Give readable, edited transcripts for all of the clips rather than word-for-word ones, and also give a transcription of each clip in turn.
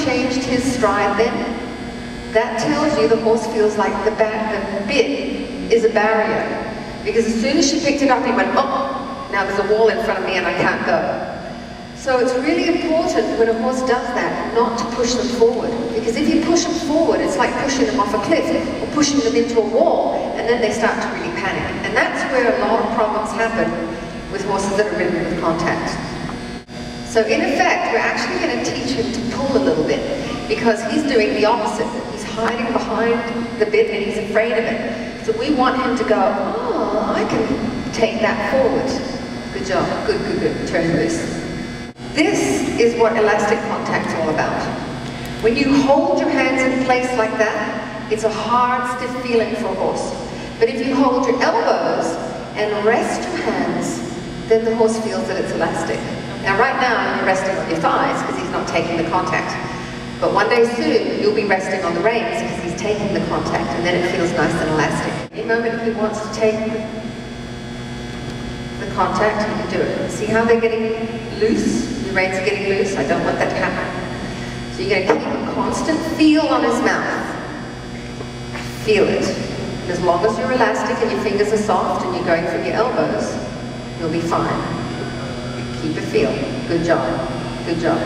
changed his stride then, that tells you the horse feels like the bit is a barrier. Because as soon as she picked it up, he went, oh, now there's a wall in front of me and I can't go. So it's really important when a horse does that, not to push them forward. Because if you push them forward, it's like pushing them off a cliff or pushing them into a wall, and then they start to really panic. And that's where a lot of problems happen with horses that are ridden with contact. So in effect, we're actually going to teach him to pull a little bit, because he's doing the opposite. He's hiding behind the bit and he's afraid of it. So we want him to go, oh, I can take that forward. Good job, good, good, good, turn loose. This is what elastic contact's all about. When you hold your hands in place like that, it's a hard, stiff feeling for a horse. But if you hold your elbows and rest your hands, then the horse feels that it's elastic. Now right now you're resting on your thighs because he's not taking the contact. But one day soon you'll be resting on the reins because he's taking the contact, and then it feels nice and elastic. Any moment he wants to take the contact, he can do it. See how they're getting loose? The reins are getting loose. I don't want that to happen. So you're going to keep a constant feel on his mouth. Feel it. And as long as you're elastic and your fingers are soft and you're going through your elbows, you'll be fine. Keep a feel. Good job. Good job.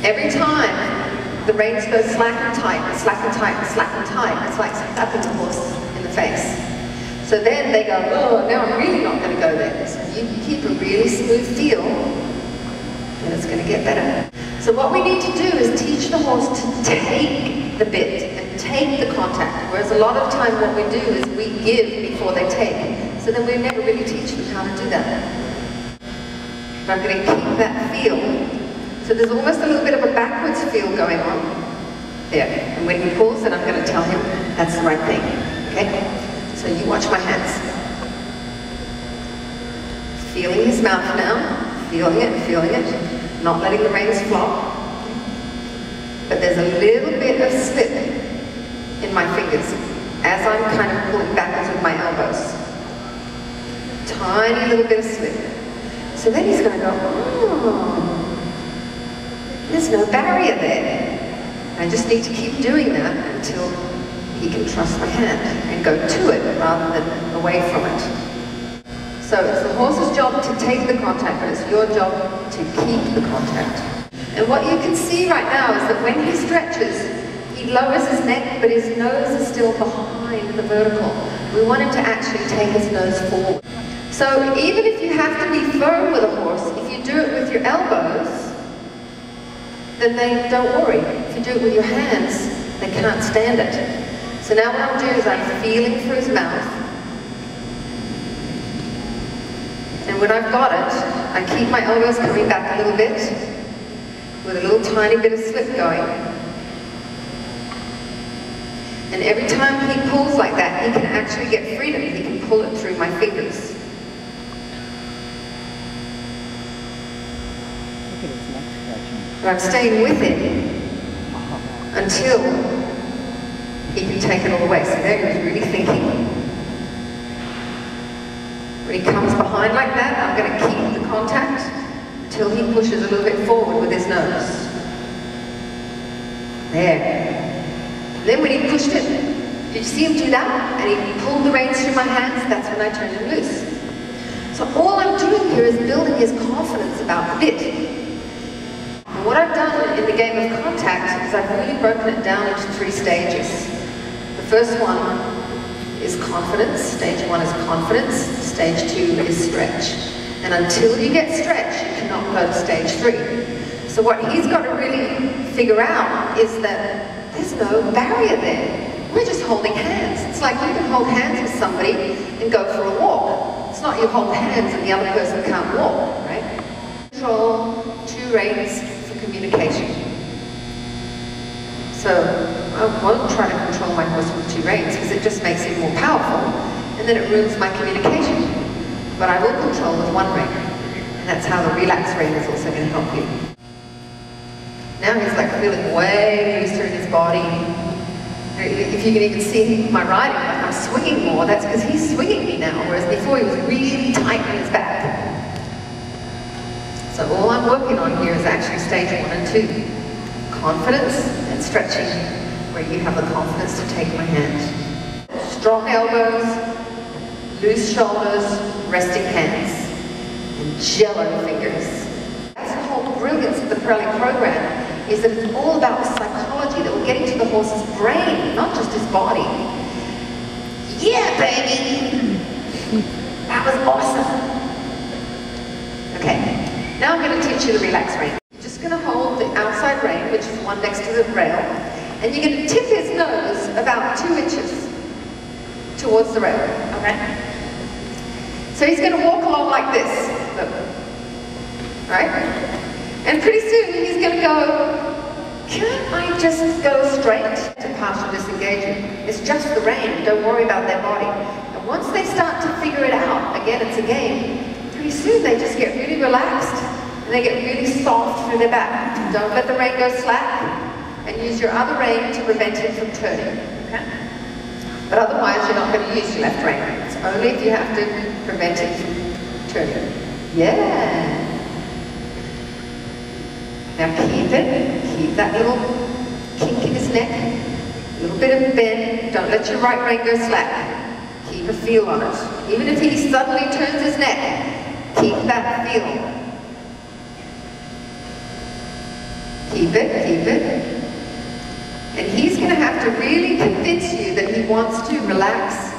Every time the reins go slack and tight, slack and tight, slack and tight, it's like slapping the horse in the face. So then they go, oh, now I'm really not going to go there. So you keep a really smooth feel, and it's going to get better. So what we need to do is teach the horse to take the bit and take the contact. Whereas a lot of time what we do is we give before they take. So then we never really teach them how to do that. But I'm going to keep that feel. So there's almost a little bit of a backwards feel going on there. And when he pulls, then I'm going to tell him that's the right thing. Okay? So you watch my hands. Feeling his mouth now. Feeling it. Not letting the reins flop. But there's a little bit of slip in my fingers as I'm kind of pulling backwards with my elbows. Tiny little bit of slip. So then he's going to go, oh. There's no barrier there. I just need to keep doing that until he can trust my hand and go to it rather than away from it. So it's the horse's job to take the contact, but it's your job to keep the contact. And what you can see right now is that when he stretches, he lowers his neck, but his nose is still behind the vertical. We want him to actually take his nose forward. So even if you have to be firm with a horse, if you do it with your elbows, then they don't worry. If you do it with your hands, they can't stand it. So now what I'm doing is I'm feeling through his mouth. And when I've got it, I keep my elbows coming back a little bit, with a little tiny bit of slip going. And every time he pulls like that, he can actually get freedom. He can pull it through my fingers. But I'm staying with him until he can take it all the way. So there he was really thinking. When he comes behind like that, I'm going to keep the contact until he pushes a little bit forward with his nose. There. And then when he pushed it, did you see him do that? And he pulled the reins through my hands, that's when I turned him loose. So all I'm doing here is building his confidence about the bit. What I've done in the game of contact is I've really broken it down into 3 stages. The first one is confidence. Stage 1 is confidence. Stage 2 is stretch. And until you get stretch, you cannot go to stage 3. So what he's got to really figure out is that there's no barrier there. We're just holding hands. It's like you can hold hands with somebody and go for a walk. It's not you hold hands and the other person can't walk, right? Control 2 reins for communication. So I won't try to control my horse with 2 reins because it just makes him more powerful and then it ruins my communication. But I will control with 1 rein. And that's how the relax rein is also going to help you. Now he's like feeling way looser in his body. If you can even see my riding, like I'm swinging more, that's because he's swinging me now, whereas before he was really tight in his back. So all I'm working on here is actually stage 1 and 2. confidence and stretching where you have the confidence to take my hand. Strong elbows, loose shoulders, resting hands, and jello fingers. That's the whole brilliance of the Parelli program, is that it's all about the psychology, that we're getting to the horse's brain, not just his body. Yeah, baby! That was awesome! Okay, now I'm going to teach you the relax rein. You're just going to hold the outside rein, which is the one next to the rail, and you're going to tip his nose about 2 inches towards the rail, okay? So he's going to walk along like this, look, right? And pretty soon he's going to go, can't I just go straight to partial disengagement? It's just the rein, don't worry about their body. And once they start to figure it out, again it's a game, pretty soon they just get really relaxed and they get really soft through their back. Don't let the rein go slack and use your other rein to prevent it from turning, okay? But otherwise you're not going to use your left rein. It's only if you have to prevent it from turning. Yeah. Now keep that little kink in his neck, a little bit of bend. Don't let your right rein go slack. Keep a feel on it. Even if he suddenly turns his neck, keep that feel. Keep it. And he's going to have to really convince you that he wants to relax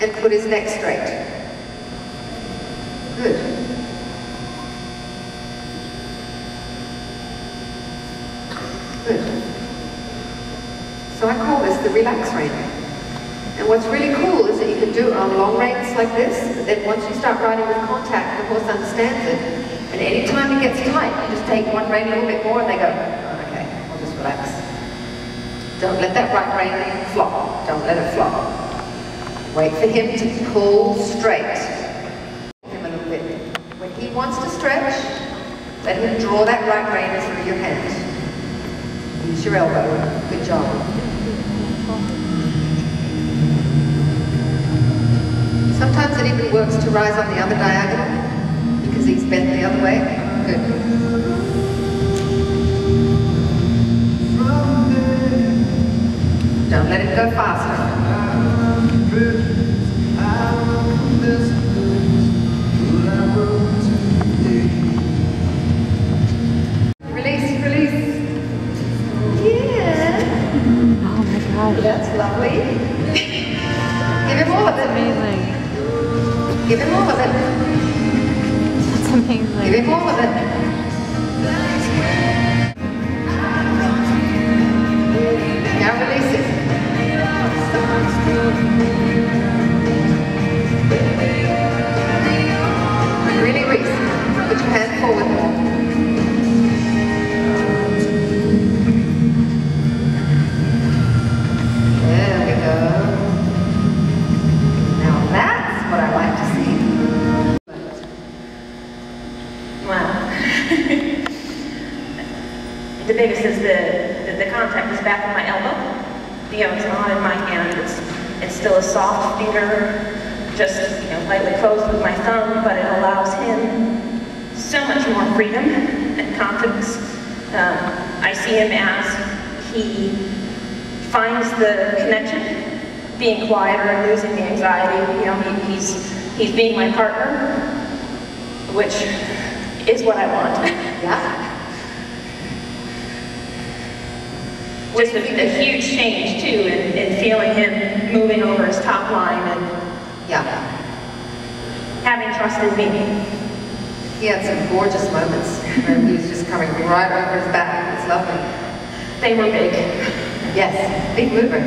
and put his neck straight. Good. Good. So I call this the relax rein. And what's really cool is that you can do it on long reins like this, but then once you start riding with contact, the horse understands it. And anytime it gets tight, you just take one rein a little bit more and they go, oh, okay, I'll just relax. Don't let that right rein flop. Don't let it flop. Wait for him to pull straight. Him a little bit. When he wants to stretch, let him draw that right rein through your hand. Use your elbow. Good job. Sometimes it even works to rise on the other diagonal because he's bent the other way. Good. Don't let it go faster. That's lovely. Give him all of it. Amazing. Give him all of it. That's amazing. Give him all of it. Now release it. Really release. Put your hand forward more. The biggest is the contact is back of my elbow. It's not in my hand. It's still a soft finger, just lightly closed with my thumb, but it allows him so much more freedom and confidence. I see him as he finds the connection, being quieter and losing the anxiety. He's being my partner, which is what I want. Yeah. Just a huge change too in feeling him moving over his top line and having trust in me. He had some gorgeous moments where he was just coming right over his back. It's lovely. They were big. Yes, big mover.